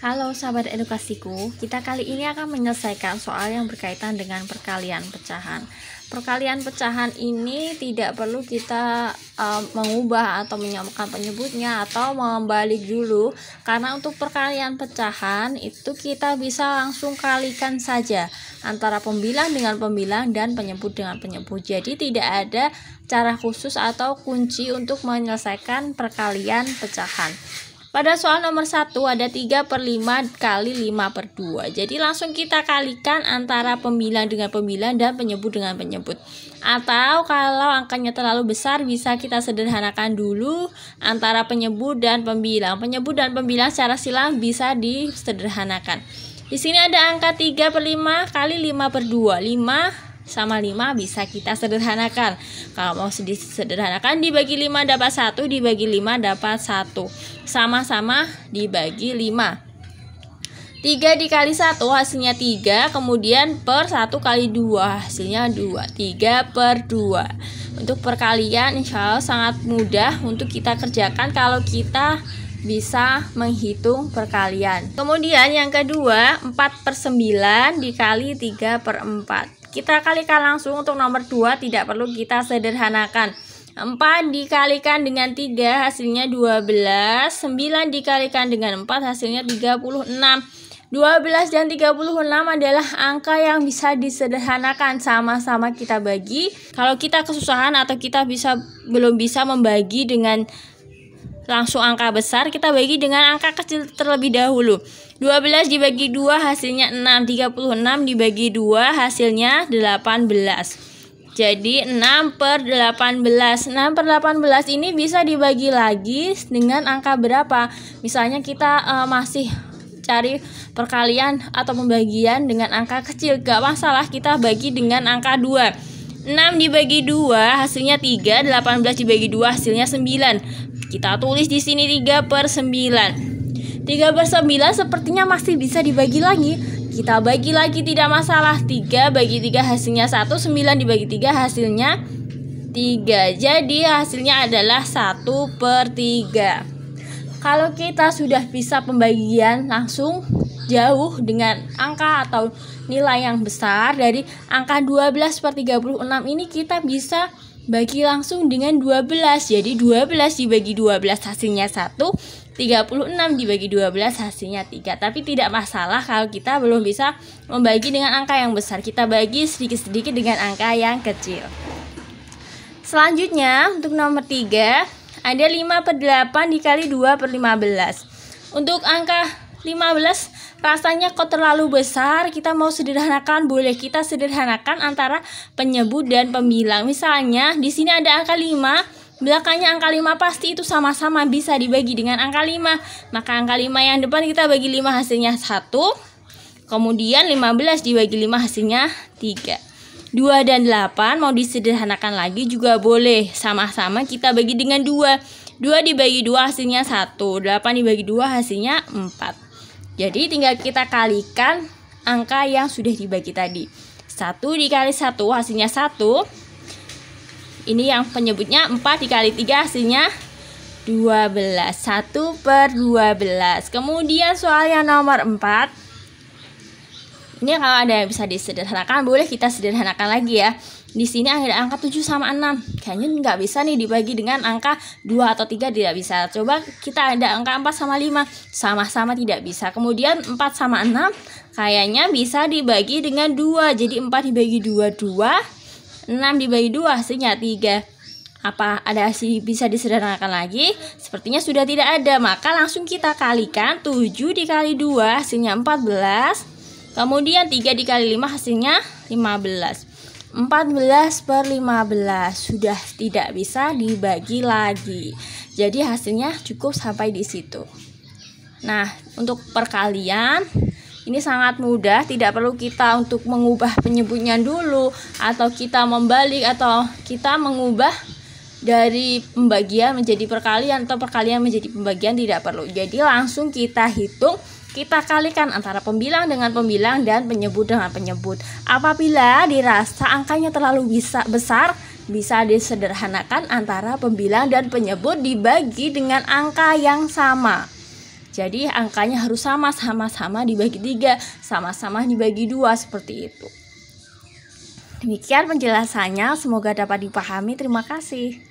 Halo sahabat edukasiku, kita kali ini akan menyelesaikan soal yang berkaitan dengan perkalian pecahan. Perkalian pecahan ini tidak perlu kita mengubah atau menyamakan penyebutnya atau membalik dulu, karena untuk perkalian pecahan itu kita bisa langsung kalikan saja antara pembilang dengan pembilang dan penyebut dengan penyebut. Jadi tidak ada cara khusus atau kunci untuk menyelesaikan perkalian pecahan. Pada soal nomor 1 ada 3/5 kali 5/2. Jadi langsung kita kalikan antara pembilang dengan pembilang dan penyebut dengan penyebut. Atau kalau angkanya terlalu besar bisa kita sederhanakan dulu antara penyebut dan pembilang. Penyebut dan pembilang secara silang bisa disederhanakan. Di sini ada angka 3/5 kali 5/2. 5 sama 5 bisa kita sederhanakan. Kalau mau disederhanakan, dibagi 5 dapat 1, dibagi 5 dapat 1. Sama-sama dibagi 5. 3 dikali 1 hasilnya 3, kemudian per 1 kali 2 hasilnya 2. 3/2. Untuk perkalian insya Allah sangat mudah untuk kita kerjakan kalau kita bisa menghitung perkalian. Kemudian yang kedua, 4/9 dikali 3/4. Kita kalikan langsung. Untuk nomor 2 tidak perlu kita sederhanakan. 4 dikalikan dengan 3 hasilnya 12. 9 dikalikan dengan 4 hasilnya 36. 12 dan 36 adalah angka yang bisa disederhanakan. Sama-sama kita bagi. Kalau kita kesusahan atau kita belum bisa membagi dengan langsung angka besar, kita bagi dengan angka kecil terlebih dahulu. 12 dibagi 2 hasilnya 6. 36 dibagi 2 hasilnya 18. Jadi 6/18. 6/18 ini bisa dibagi lagi dengan angka berapa? Misalnya kita masih cari perkalian atau pembagian dengan angka kecil, gak masalah, kita bagi dengan angka 2. 6 dibagi 2 hasilnya 3. 18 dibagi 2 hasilnya 9. Kita tulis di sini 3/9. 3/9 sepertinya masih bisa dibagi lagi. Kita bagi lagi, tidak masalah. 3 bagi 3 hasilnya 1. 9 dibagi 3 hasilnya 3. Jadi hasilnya adalah 1/3. Kalau kita sudah bisa pembagian langsung jauh dengan angka atau nilai yang besar dari angka 12/36 ini, kita bisa bagi langsung dengan 12. Jadi 12 dibagi 12 hasilnya 1. 36 dibagi 12 hasilnya 3. Tapi tidak masalah kalau kita belum bisa membagi dengan angka yang besar. Kita bagi sedikit-sedikit dengan angka yang kecil. Selanjutnya untuk nomor 3 ada 5/8 dikali 2/15. Untuk angka 15 rasanya kok terlalu besar, kita mau sederhanakan, boleh kita sederhanakan antara penyebut dan pembilang. Misalnya di sini ada angka 5, belakangnya angka 5 pasti itu sama-sama bisa dibagi dengan angka 5. Maka angka 5 yang depan kita bagi 5 hasilnya 1. Kemudian 15 dibagi 5 hasilnya 3. 2 dan 8 mau disederhanakan lagi juga boleh. Sama-sama kita bagi dengan 2. 2 dibagi 2 hasilnya 1. 8 dibagi 2 hasilnya 4. Jadi tinggal kita kalikan angka yang sudah dibagi tadi. 1 dikali 1 hasilnya 1. Ini yang penyebutnya. 4 dikali 3 hasilnya 12. 1/12. Kemudian soal yang nomor 4. Ini kalau ada yang bisa disederhanakan, boleh kita sederhanakan lagi ya. Di sini ada angka 7 sama 6. Kayaknya nggak bisa nih dibagi dengan angka 2 atau 3, tidak bisa. Coba kita ada angka 4 sama 5. Sama-sama tidak bisa. Kemudian 4 sama 6 kayaknya bisa dibagi dengan 2. Jadi 4 dibagi 2, 2. 6 dibagi 2 hasilnya 3. Apa ada bisa disederhanakan lagi? Sepertinya sudah tidak ada. Maka langsung kita kalikan. 7 dikali 2 hasilnya 14. Kemudian 3 dikali 5 hasilnya 15. 14/15 sudah tidak bisa dibagi lagi. Jadi hasilnya cukup sampai di situ. Nah, untuk perkalian ini sangat mudah, tidak perlu kita untuk mengubah penyebutnya dulu, atau kita membalik, atau kita mengubah dari pembagian menjadi perkalian atau perkalian menjadi pembagian, tidak perlu. Jadi langsung kita hitung. Kita kalikan antara pembilang dengan pembilang dan penyebut dengan penyebut. Apabila dirasa angkanya terlalu besar, bisa disederhanakan antara pembilang dan penyebut dibagi dengan angka yang sama. Jadi angkanya harus sama-sama dibagi 3, sama-sama dibagi 2, seperti itu. Demikian penjelasannya, semoga dapat dipahami. Terima kasih.